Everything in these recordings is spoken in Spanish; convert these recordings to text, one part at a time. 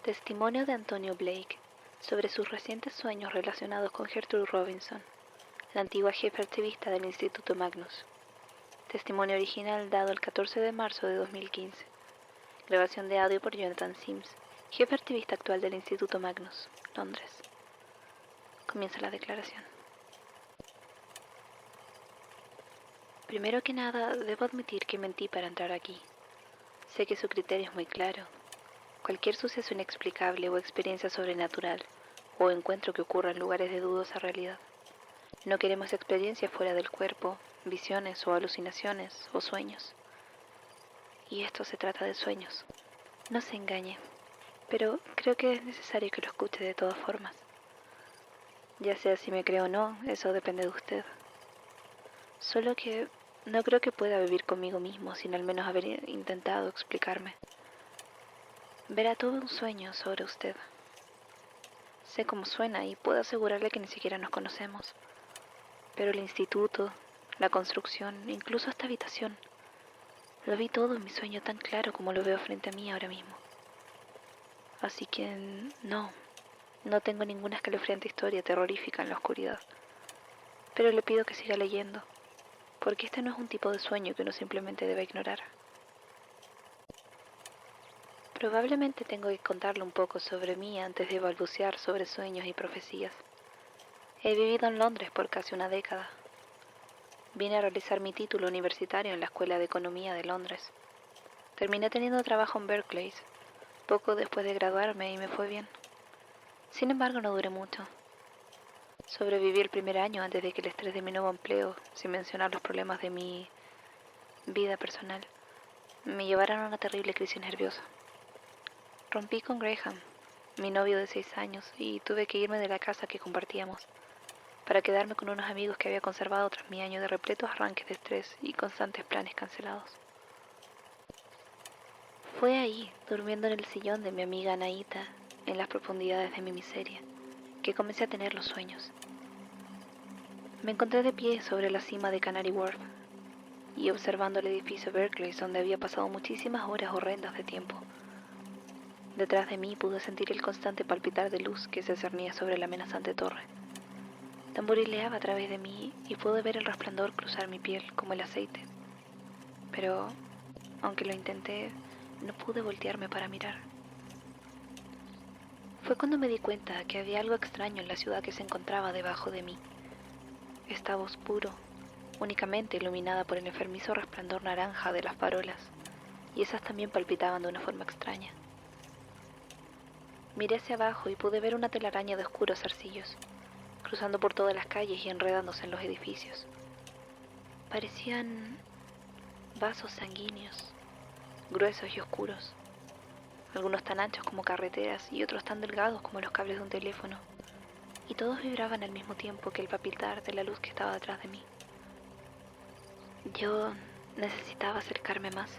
Testimonio de Antonio Blake sobre sus recientes sueños relacionados con Gertrude Robinson, la antigua jefe archivista del Instituto Magnus. Testimonio original dado el 14 de marzo de 2015. Grabación de audio por Jonathan Sims, jefe archivista actual del Instituto Magnus, Londres. Comienza la declaración. Primero que nada, debo admitir que mentí para entrar aquí. Sé que su criterio es muy claro. Cualquier suceso inexplicable o experiencia sobrenatural o encuentro que ocurra en lugares de dudosa realidad. No queremos experiencias fuera del cuerpo, visiones o alucinaciones o sueños. Y esto se trata de sueños. No se engañe, pero creo que es necesario que lo escuche de todas formas. Ya sea si me cree o no, eso depende de usted. Solo que no creo que pueda vivir conmigo mismo sin al menos haber intentado explicarme. Verá, tuve un sueño sobre usted. Sé cómo suena y puedo asegurarle que ni siquiera nos conocemos. Pero el instituto, la construcción, incluso esta habitación, lo vi todo en mi sueño tan claro como lo veo frente a mí ahora mismo. Así que no tengo ninguna escalofriante historia terrorífica en la oscuridad. Pero le pido que siga leyendo, porque este no es un tipo de sueño que uno simplemente debe ignorar. Probablemente tengo que contarle un poco sobre mí antes de balbucear sobre sueños y profecías. He vivido en Londres por casi una década. Vine a realizar mi título universitario en la Escuela de Economía de Londres. Terminé teniendo trabajo en Berkeley poco después de graduarme y me fue bien. Sin embargo, no duré mucho. Sobreviví el primer año antes de que el estrés de mi nuevo empleo, sin mencionar los problemas de mi vida personal, me llevaran a una terrible crisis nerviosa. Rompí con Graham, mi novio de 6 años, y tuve que irme de la casa que compartíamos para quedarme con unos amigos que había conservado tras mi año de repletos arranques de estrés y constantes planes cancelados. Fue ahí, durmiendo en el sillón de mi amiga Anaíta, en las profundidades de mi miseria, que comencé a tener los sueños. Me encontré de pie sobre la cima de Canary Wharf y observando el edificio Berkeley donde había pasado muchísimas horas horrendas de tiempo. Detrás de mí pude sentir el constante palpitar de luz que se cernía sobre la amenazante torre. Tamborileaba a través de mí y pude ver el resplandor cruzar mi piel como el aceite. Pero, aunque lo intenté, no pude voltearme para mirar. Fue cuando me di cuenta que había algo extraño en la ciudad que se encontraba debajo de mí. Estaba oscuro, únicamente iluminada por el enfermizo resplandor naranja de las farolas, y esas también palpitaban de una forma extraña. Miré hacia abajo y pude ver una telaraña de oscuros zarcillos, cruzando por todas las calles y enredándose en los edificios. Parecían vasos sanguíneos, gruesos y oscuros, algunos tan anchos como carreteras y otros tan delgados como los cables de un teléfono, y todos vibraban al mismo tiempo que el palpitar de la luz que estaba detrás de mí. Yo necesitaba acercarme más.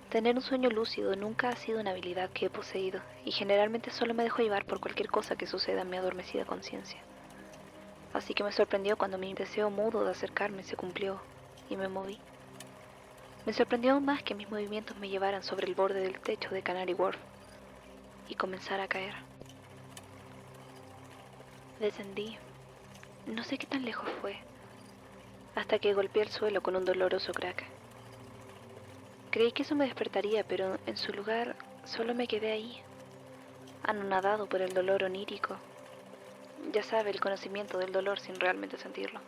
Tener un sueño lúcido nunca ha sido una habilidad que he poseído, y generalmente solo me dejo llevar por cualquier cosa que suceda en mi adormecida conciencia. Así que me sorprendió cuando mi deseo mudo de acercarme se cumplió, y me moví. Me sorprendió aún más que mis movimientos me llevaran sobre el borde del techo de Canary Wharf, y comenzara a caer. Descendí, no sé qué tan lejos fue, hasta que golpeé el suelo con un doloroso crack. Creí que eso me despertaría, pero en su lugar solo me quedé ahí, anonadado por el dolor onírico. Ya sabe, el conocimiento del dolor sin realmente sentirlo.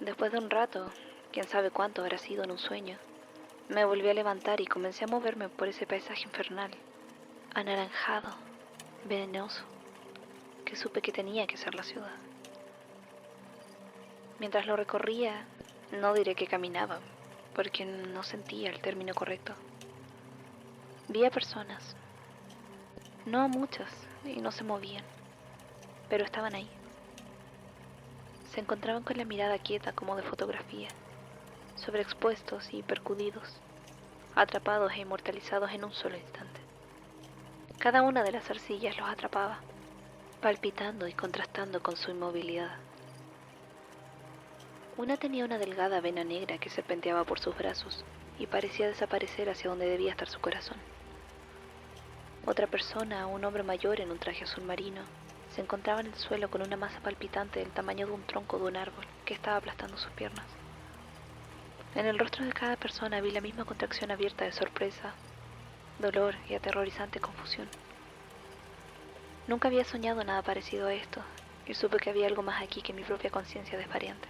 Después de un rato, quién sabe cuánto habrá sido en un sueño, me volví a levantar y comencé a moverme por ese paisaje infernal, anaranjado, venenoso, que supe que tenía que ser la ciudad. Mientras lo recorría, no diré que caminaba, porque no sentía el término correcto. Vi a personas, no a muchas, y no se movían, pero estaban ahí. Se encontraban con la mirada quieta como de fotografía, sobreexpuestos y percudidos, atrapados e inmortalizados en un solo instante. Cada una de las arcillas los atrapaba, palpitando y contrastando con su inmovilidad. Una tenía una delgada vena negra que serpenteaba por sus brazos y parecía desaparecer hacia donde debía estar su corazón. Otra persona, un hombre mayor en un traje azul marino, se encontraba en el suelo con una masa palpitante del tamaño de un tronco de un árbol que estaba aplastando sus piernas. En el rostro de cada persona vi la misma contracción abierta de sorpresa, dolor y aterrorizante confusión. Nunca había soñado nada parecido a esto, y supe que había algo más aquí que mi propia conciencia desvariante.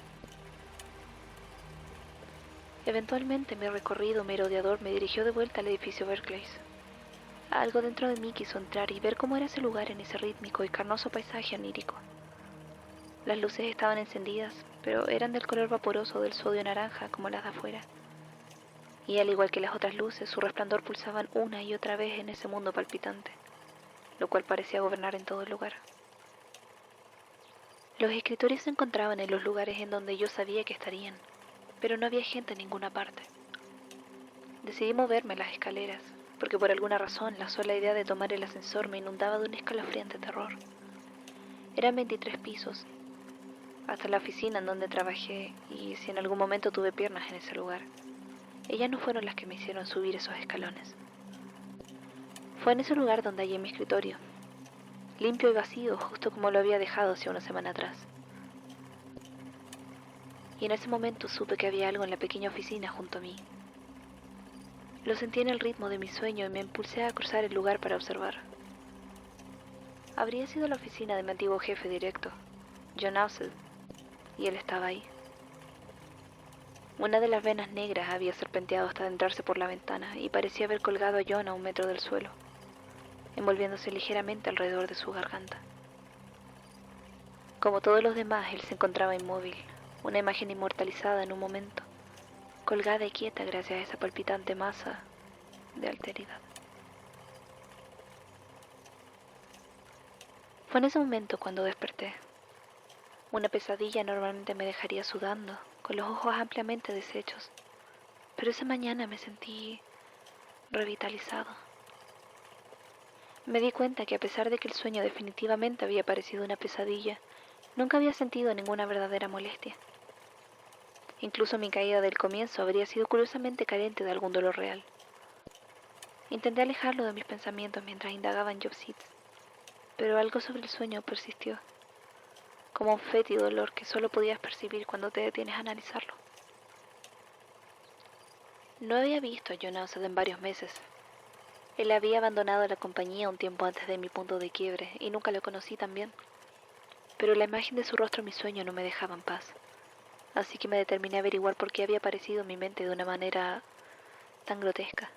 Eventualmente mi recorrido merodeador me dirigió de vuelta al edificio Berkeley. Algo dentro de mí quiso entrar y ver cómo era ese lugar en ese rítmico y carnoso paisaje onírico. Las luces estaban encendidas, pero eran del color vaporoso del sodio naranja como las de afuera. Y al igual que las otras luces, su resplandor pulsaban una y otra vez en ese mundo palpitante, lo cual parecía gobernar en todo el lugar. Los escritorios se encontraban en los lugares en donde yo sabía que estarían, pero no había gente en ninguna parte. Decidí moverme las escaleras, porque por alguna razón la sola idea de tomar el ascensor me inundaba de un escalofriante terror. Eran 23 pisos, hasta la oficina en donde trabajé, y si en algún momento tuve piernas en ese lugar, ellas no fueron las que me hicieron subir esos escalones. Fue en ese lugar donde hallé mi escritorio, limpio y vacío, justo como lo había dejado hace una semana atrás. Y en ese momento supe que había algo en la pequeña oficina junto a mí. Lo sentí en el ritmo de mi sueño y me impulsé a cruzar el lugar para observar. Habría sido la oficina de mi antiguo jefe directo, John Ausell, y él estaba ahí. Una de las venas negras había serpenteado hasta adentrarse por la ventana y parecía haber colgado a John a 1 metro del suelo, envolviéndose ligeramente alrededor de su garganta. Como todos los demás, él se encontraba inmóvil, una imagen inmortalizada en un momento, colgada y quieta gracias a esa palpitante masa de alteridad. Fue en ese momento cuando desperté. Una pesadilla normalmente me dejaría sudando, con los ojos ampliamente deshechos, pero esa mañana me sentí revitalizado. Me di cuenta que a pesar de que el sueño definitivamente había parecido una pesadilla, nunca había sentido ninguna verdadera molestia. Incluso mi caída del comienzo habría sido curiosamente carente de algún dolor real. Intenté alejarlo de mis pensamientos mientras indagaba en Job Seeds, pero algo sobre el sueño persistió, como un fétido dolor que solo podías percibir cuando te detienes a analizarlo. No había visto a John Ausell en varios meses. Él había abandonado la compañía un tiempo antes de mi punto de quiebre y nunca lo conocí tan bien. Pero la imagen de su rostro en mi sueño no me dejaba en paz, así que me determiné a averiguar por qué había aparecido en mi mente de una manera tan grotesca.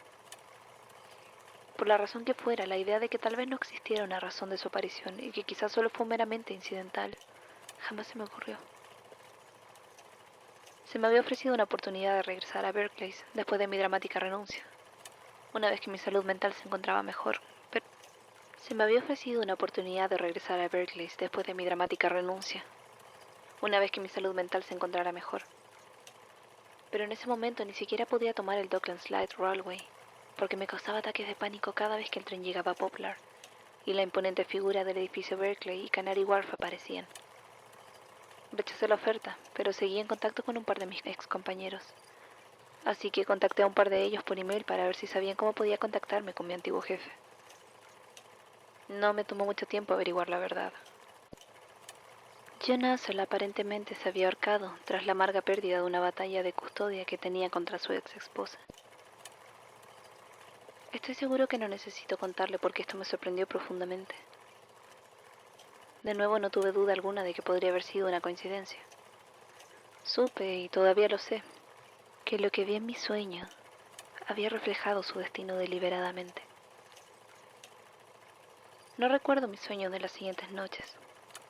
Por la razón que fuera, la idea de que tal vez no existiera una razón de su aparición y que quizás solo fue meramente incidental, jamás se me ocurrió. Se me había ofrecido una oportunidad de regresar a Berkeley después de mi dramática renuncia, una vez que mi salud mental se encontraba mejor, pero se me había ofrecido una oportunidad de regresar a Berkeley después de mi dramática renuncia, una vez que mi salud mental se encontrara mejor. Pero en ese momento ni siquiera podía tomar el Docklands Light Railway, porque me causaba ataques de pánico cada vez que el tren llegaba a Poplar, y la imponente figura del edificio Berkeley y Canary Wharf aparecían. Rechacé la oferta, pero seguí en contacto con un par de mis ex compañeros. Así que contacté a un par de ellos por email para ver si sabían cómo podía contactarme con mi antiguo jefe. No me tomó mucho tiempo averiguar la verdad. John Ausell aparentemente se había ahorcado tras la amarga pérdida de una batalla de custodia que tenía contra su ex esposa. Estoy seguro que no necesito contarle porque esto me sorprendió profundamente. De nuevo no tuve duda alguna de que podría haber sido una coincidencia. Supe, y todavía lo sé, que lo que vi en mi sueño había reflejado su destino deliberadamente. No recuerdo mis sueños de las siguientes noches,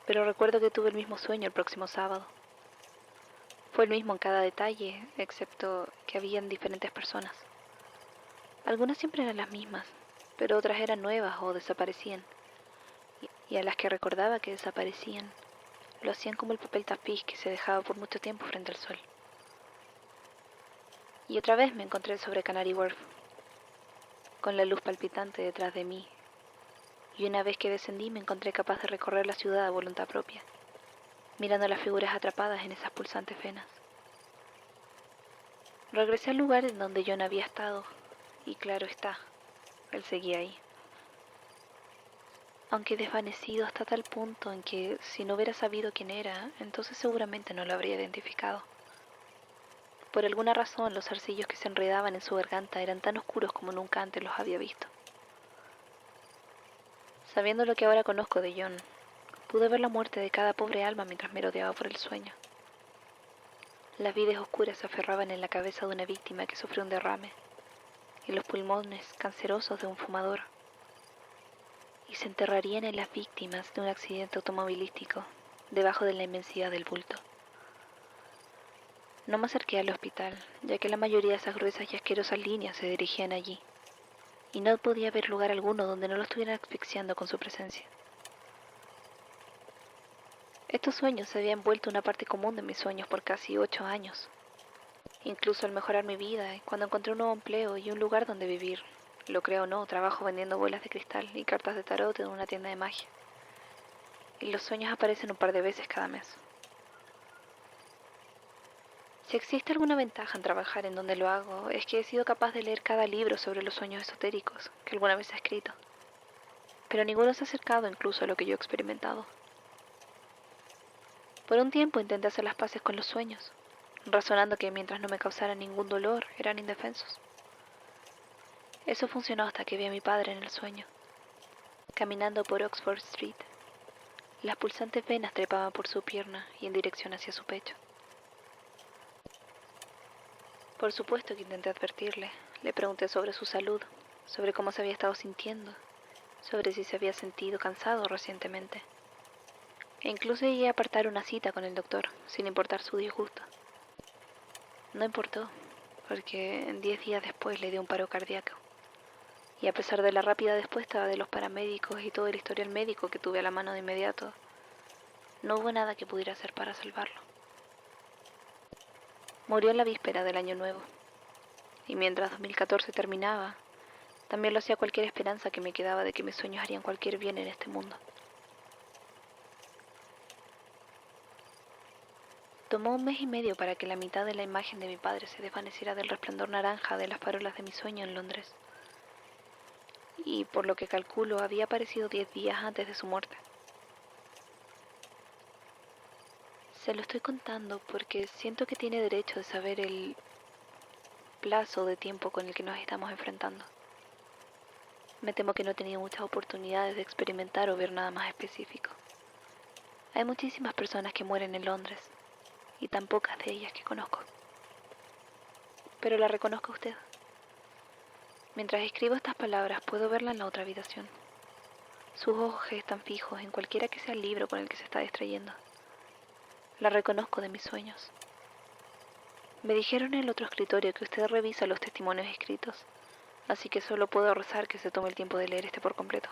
pero recuerdo que tuve el mismo sueño el próximo sábado. Fue el mismo en cada detalle, excepto que habían diferentes personas. Algunas siempre eran las mismas, pero otras eran nuevas o desaparecían. Y a las que recordaba que desaparecían, lo hacían como el papel tapiz que se dejaba por mucho tiempo frente al sol. Y otra vez me encontré sobre Canary Wharf, con la luz palpitante detrás de mí, y una vez que descendí me encontré capaz de recorrer la ciudad a voluntad propia, mirando las figuras atrapadas en esas pulsantes venas. Regresé al lugar en donde John había estado, y claro está, él seguía ahí. aunque desvanecido hasta tal punto en que si no hubiera sabido quién era, entonces seguramente no lo habría identificado. Por alguna razón, los zarcillos que se enredaban en su garganta eran tan oscuros como nunca antes los había visto. Sabiendo lo que ahora conozco de John, pude ver la muerte de cada pobre alma mientras merodeaba por el sueño. Las vides oscuras se aferraban en la cabeza de una víctima que sufrió un derrame, en los pulmones cancerosos de un fumador, y se enterrarían en las víctimas de un accidente automovilístico, debajo de la inmensidad del bulto. No me acerqué al hospital, ya que la mayoría de esas gruesas y asquerosas líneas se dirigían allí, y no podía haber lugar alguno donde no lo estuvieran asfixiando con su presencia. Estos sueños se habían vuelto una parte común de mis sueños por casi 8 años. Incluso al mejorar mi vida, cuando encontré un nuevo empleo y un lugar donde vivir, lo creo o no, trabajo vendiendo bolas de cristal y cartas de tarot en una tienda de magia. Y los sueños aparecen un par de veces cada mes. Si existe alguna ventaja en trabajar en donde lo hago, es que he sido capaz de leer cada libro sobre los sueños esotéricos que alguna vez he escrito. Pero ninguno se ha acercado incluso a lo que yo he experimentado. Por un tiempo intenté hacer las paces con los sueños, razonando que mientras no me causaran ningún dolor, eran indefensos. Eso funcionó hasta que vi a mi padre en el sueño, caminando por Oxford Street. Las pulsantes venas trepaban por su pierna y en dirección hacia su pecho. Por supuesto que intenté advertirle. Le pregunté sobre su salud, sobre cómo se había estado sintiendo, sobre si se había sentido cansado recientemente. E incluso llegué a apartar una cita con el doctor, sin importar su disgusto. No importó, porque 10 días después le dio un paro cardíaco. Y a pesar de la rápida respuesta de los paramédicos y todo el historial médico que tuve a la mano de inmediato, no hubo nada que pudiera hacer para salvarlo. Murió en la víspera del año nuevo, y mientras 2014 terminaba, también lo hacía cualquier esperanza que me quedaba de que mis sueños harían cualquier bien en este mundo. Tomó 1 mes y medio para que la mitad de la imagen de mi padre se desvaneciera del resplandor naranja de las farolas de mi sueño en Londres, y por lo que calculo había aparecido 10 días antes de su muerte. Se lo estoy contando porque siento que tiene derecho de saber el plazo de tiempo con el que nos estamos enfrentando. Me temo que no he tenido muchas oportunidades de experimentar o ver nada más específico. Hay muchísimas personas que mueren en Londres, y tan pocas de ellas que conozco. Pero la reconozco a usted. Mientras escribo estas palabras puedo verla en la otra habitación. Sus ojos están fijos en cualquiera que sea el libro con el que se está distrayendo. La reconozco de mis sueños. Me dijeron en el otro escritorio que usted revisa los testimonios escritos, así que solo puedo rezar que se tome el tiempo de leer este por completo.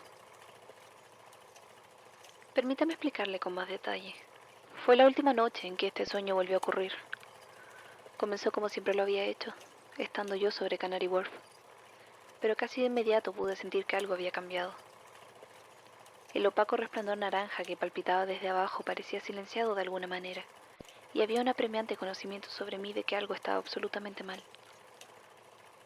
Permítame explicarle con más detalle. Fue la última noche en que este sueño volvió a ocurrir. Comenzó como siempre lo había hecho, estando yo sobre Canary Wharf, pero casi de inmediato pude sentir que algo había cambiado. El opaco resplandor naranja que palpitaba desde abajo parecía silenciado de alguna manera, y había un apremiante conocimiento sobre mí de que algo estaba absolutamente mal.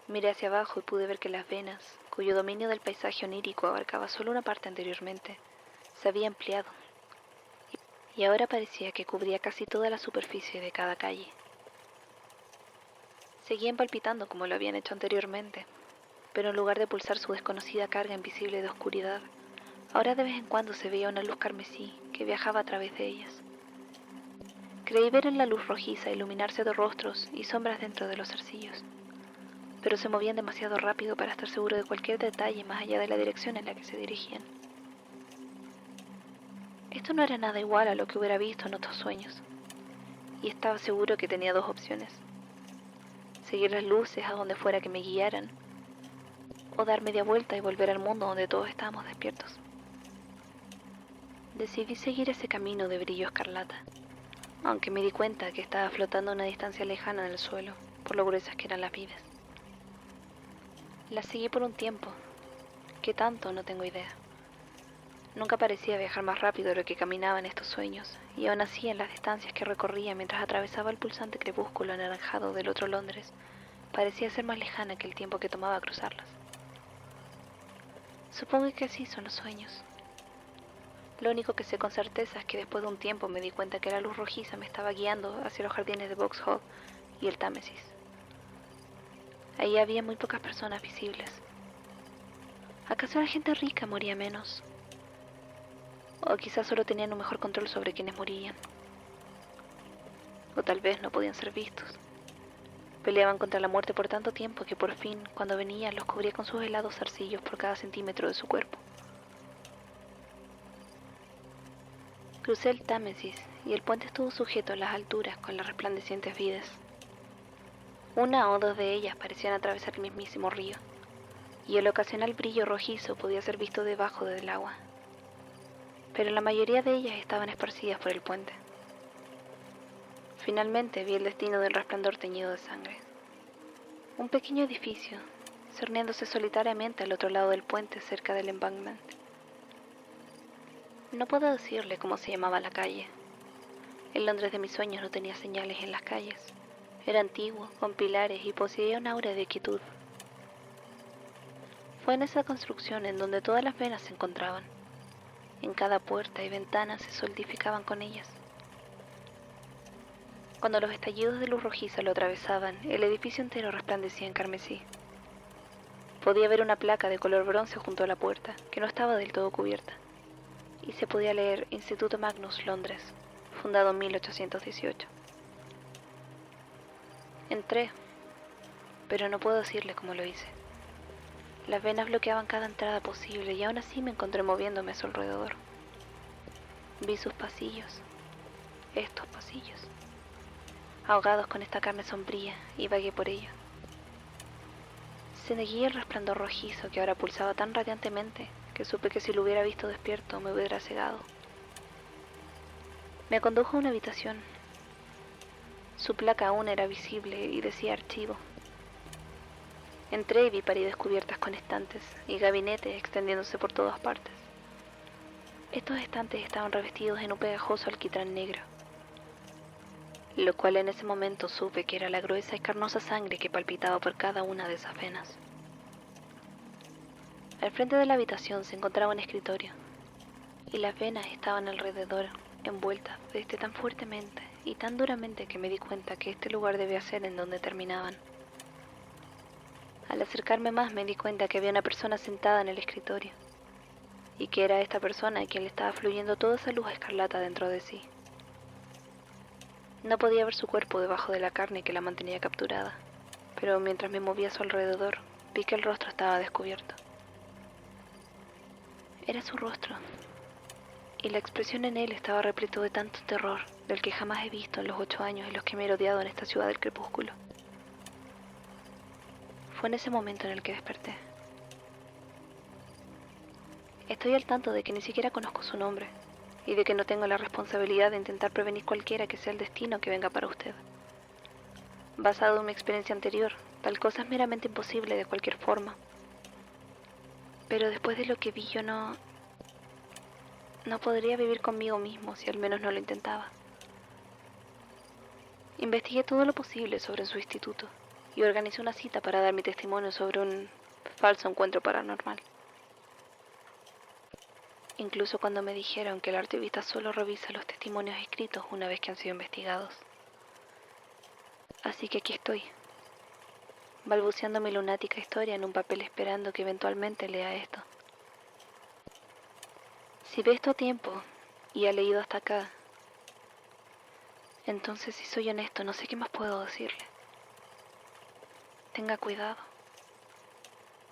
Miré hacia abajo y pude ver que las venas, cuyo dominio del paisaje onírico abarcaba solo una parte anteriormente, se había ampliado, y ahora parecía que cubría casi toda la superficie de cada calle. Seguían palpitando como lo habían hecho anteriormente, pero en lugar de pulsar su desconocida carga invisible de oscuridad, ahora de vez en cuando se veía una luz carmesí que viajaba a través de ellas. Creí ver en la luz rojiza iluminarse de rostros y sombras dentro de los zarcillos, pero se movían demasiado rápido para estar seguro de cualquier detalle más allá de la dirección en la que se dirigían. Esto no era nada igual a lo que hubiera visto en otros sueños, y estaba seguro que tenía dos opciones: seguir las luces a donde fuera que me guiaran, o dar media vuelta y volver al mundo donde todos estábamos despiertos. Decidí seguir ese camino de brillo escarlata, aunque me di cuenta que estaba flotando a una distancia lejana en el suelo, por lo gruesas que eran las vides. Las seguí por un tiempo, que tanto no tengo idea. Nunca parecía viajar más rápido de lo que caminaba en estos sueños, y aún así en las distancias que recorría mientras atravesaba el pulsante crepúsculo anaranjado del otro Londres, parecía ser más lejana que el tiempo que tomaba cruzarlas. Supongo que así son los sueños. Lo único que sé con certeza es que después de un tiempo me di cuenta que la luz rojiza me estaba guiando hacia los jardines de Vauxhall y el Támesis. Ahí había muy pocas personas visibles. ¿Acaso la gente rica moría menos? O quizás solo tenían un mejor control sobre quienes morían. O tal vez no podían ser vistos. Peleaban contra la muerte por tanto tiempo que por fin, cuando venían, los cubría con sus helados zarcillos por cada centímetro de su cuerpo. Crucé el Támesis y el puente estuvo sujeto a las alturas con las resplandecientes vides. Una o dos de ellas parecían atravesar el mismísimo río, y el ocasional brillo rojizo podía ser visto debajo del agua. Pero la mayoría de ellas estaban esparcidas por el puente. Finalmente vi el destino del resplandor teñido de sangre. Un pequeño edificio, cerniéndose solitariamente al otro lado del puente cerca del embankment. No puedo decirle cómo se llamaba la calle. El Londres de mis sueños no tenía señales en las calles. Era antiguo, con pilares y poseía un aura de quietud. Fue en esa construcción en donde todas las venas se encontraban. En cada puerta y ventana se solidificaban con ellas. Cuando los estallidos de luz rojiza lo atravesaban, el edificio entero resplandecía en carmesí. Podía ver una placa de color bronce junto a la puerta, que no estaba del todo cubierta, y se podía leer Instituto Magnus, Londres, fundado en 1818. Entré, pero no puedo decirle cómo lo hice. Las venas bloqueaban cada entrada posible y aún así me encontré moviéndome a su alrededor. Vi sus pasillos, estos pasillos, ahogados con esta carne sombría, y vagué por ello. Seguí el resplandor rojizo que ahora pulsaba tan radiantemente que supe que si lo hubiera visto despierto me hubiera cegado. Me condujo a una habitación. Su placa aún era visible y decía archivo. Entré y vi paredes cubiertas con estantes y gabinetes extendiéndose por todas partes. Estos estantes estaban revestidos en un pegajoso alquitrán negro, lo cual en ese momento supe que era la gruesa y carnosa sangre que palpitaba por cada una de esas venas. Al frente de la habitación se encontraba un escritorio, y las venas estaban alrededor, envueltas desde tan fuertemente y tan duramente que me di cuenta que este lugar debía ser en donde terminaban. Al acercarme más me di cuenta que había una persona sentada en el escritorio, y que era esta persona a quien le estaba fluyendo toda esa luz escarlata dentro de sí. No podía ver su cuerpo debajo de la carne que la mantenía capturada, pero mientras me movía a su alrededor, vi que el rostro estaba descubierto. Era su rostro, y la expresión en él estaba repleto de tanto terror del que jamás he visto en los 8 años en los que me he rodeado en esta ciudad del crepúsculo. Fue en ese momento en el que desperté. Estoy al tanto de que ni siquiera conozco su nombre, y de que no tengo la responsabilidad de intentar prevenir cualquiera que sea el destino que venga para usted. Basado en mi experiencia anterior, tal cosa es meramente imposible de cualquier forma. Pero después de lo que vi, yo no podría vivir conmigo mismo si al menos no lo intentaba. Investigué todo lo posible sobre su instituto y organizé una cita para dar mi testimonio sobre un falso encuentro paranormal. Incluso cuando me dijeron que el archivista solo revisa los testimonios escritos una vez que han sido investigados. Así que aquí estoy, balbuceando mi lunática historia en un papel esperando que eventualmente lea esto. Si ve esto a tiempo y ha leído hasta acá, entonces si soy honesto no sé qué más puedo decirle. Tenga cuidado.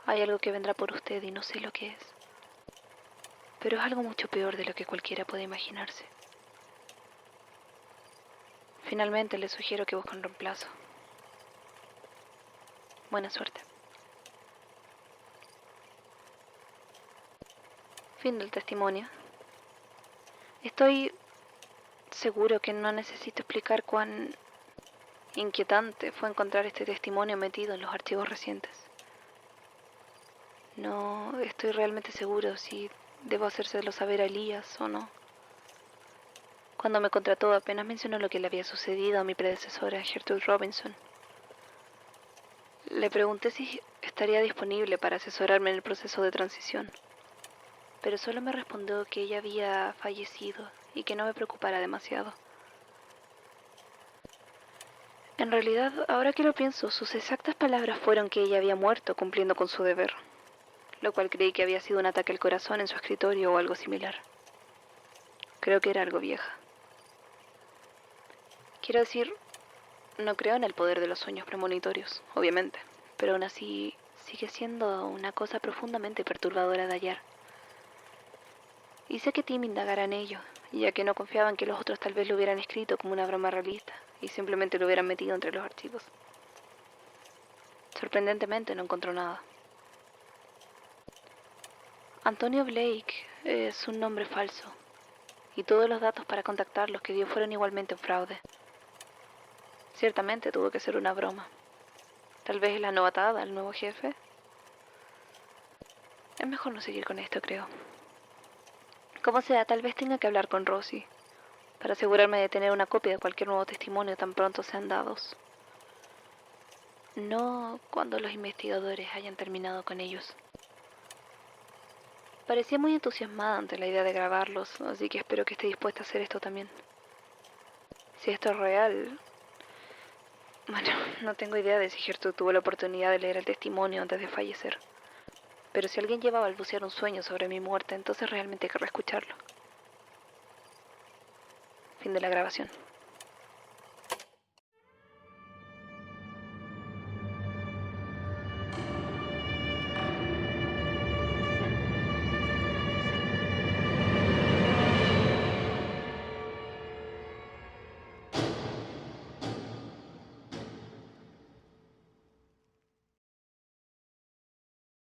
Hay algo que vendrá por usted y no sé lo que es. Pero es algo mucho peor de lo que cualquiera puede imaginarse. Finalmente le sugiero que busque un reemplazo. Buena suerte. Fin del testimonio. Estoy seguro que no necesito explicar cuán inquietante fue encontrar este testimonio metido en los archivos recientes. No estoy realmente seguro si debo hacérselo saber a Elías o no. Cuando me contrató apenas mencionó lo que le había sucedido a mi predecesora, Gertrude Robinson. Le pregunté si estaría disponible para asesorarme en el proceso de transición. pero solo me respondió que ella había fallecido y que no me preocupara demasiado. En realidad, ahora que lo pienso, sus exactas palabras fueron que ella había muerto cumpliendo con su deber, lo cual creí que había sido un ataque al corazón en su escritorio o algo similar. Creo que era algo vieja. Quiero decir, no creo en el poder de los sueños premonitorios, obviamente, pero aún así sigue siendo una cosa profundamente perturbadora de hallar. Hice que Tim indagara en ello, ya que no confiaba en que los otros tal vez lo hubieran escrito como una broma realista y simplemente lo hubieran metido entre los archivos. Sorprendentemente no encontró nada. Antonio Blake es un nombre falso, y todos los datos para contactarlos que dio fueron igualmente un fraude. Ciertamente tuvo que ser una broma. Tal vez es la novatada, el nuevo jefe. Es mejor no seguir con esto, creo. Como sea, tal vez tenga que hablar con Rosie, para asegurarme de tener una copia de cualquier nuevo testimonio tan pronto sean dados. No cuando los investigadores hayan terminado con ellos. Parecía muy entusiasmada ante la idea de grabarlos, así que espero que esté dispuesta a hacer esto también. Si esto es real... Bueno, no tengo idea de si Gertrude tuvo la oportunidad de leer el testimonio antes de fallecer. Pero si alguien lleva a balbucear un sueño sobre mi muerte, entonces realmente querrá escucharlo. Fin de la grabación.